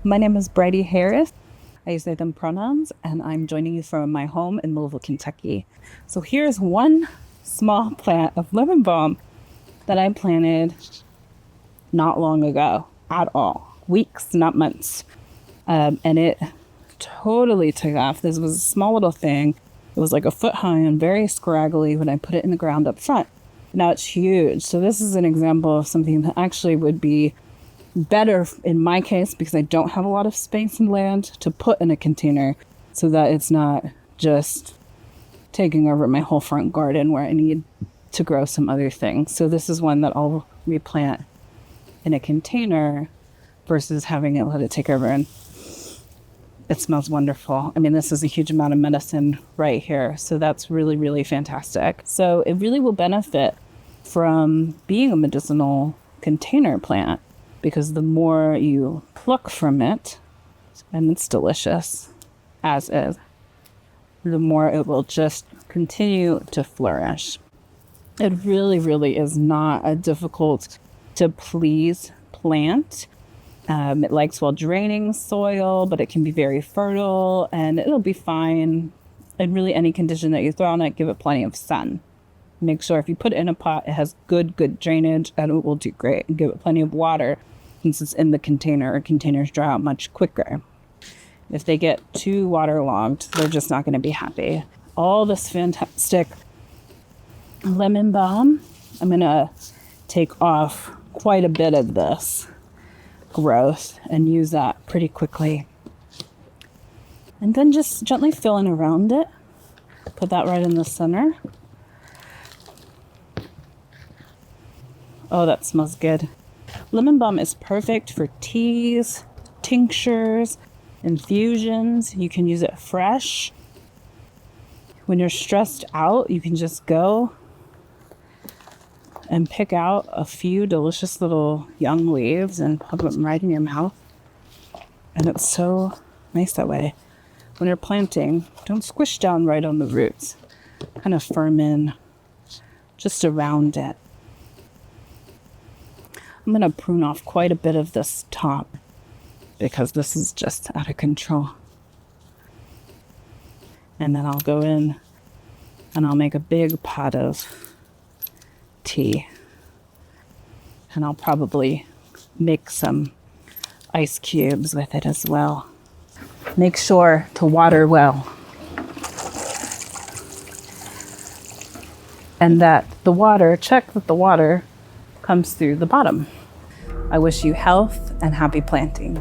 My name is Brydie Harris. I use they, them pronouns, and I'm joining you from my home in Louisville, Kentucky. So here's one small plant of lemon balm that I planted not long ago at all. Weeks, not months. And it totally took off. This was a small little thing. It was like a foot high and very scraggly when I put it in the ground up front. Now it's huge. So this is an example of something that actually would be better in my case because I don't have a lot of space and land to put in a container so that it's not just taking over my whole front garden where I need to grow some other things. So this is one that I'll replant in a container versus having it let it take over, and it smells wonderful. I mean, this is a huge amount of medicine right here. So that's really, really fantastic. So it really will benefit from being a medicinal container plant because the more you pluck from it, and it's delicious as is, the more it will just continue to flourish. It really, really is not a difficult to please plant. It likes well draining soil, but it can be very fertile and it'll be fine in really any condition that you throw on it. Give it plenty of sun. Make sure if you put it in a pot, it has good drainage and it will do great. And give it plenty of water since it's in the container, or containers dry out much quicker. If they get too waterlogged, they're just not going to be happy. All this fantastic lemon balm, I'm going to take off quite a bit of this growth and use that pretty quickly. And then just gently fill in around it. Put that right in the center. Oh, that smells good. Lemon balm is perfect for teas, tinctures, infusions. You can use it fresh. When you're stressed out, you can just go and pick out a few delicious little young leaves and put them right in your mouth. And it's so nice that way. When you're planting, don't squish down right on the roots. Kind of firm in just around it. I'm going to prune off quite a bit of this top because this is just out of control. And then I'll go in and I'll make a big pot of tea. And I'll probably make some ice cubes with it as well. Make sure to water well. And that the water, check that the water comes through the bottom. I wish you health and happy planting.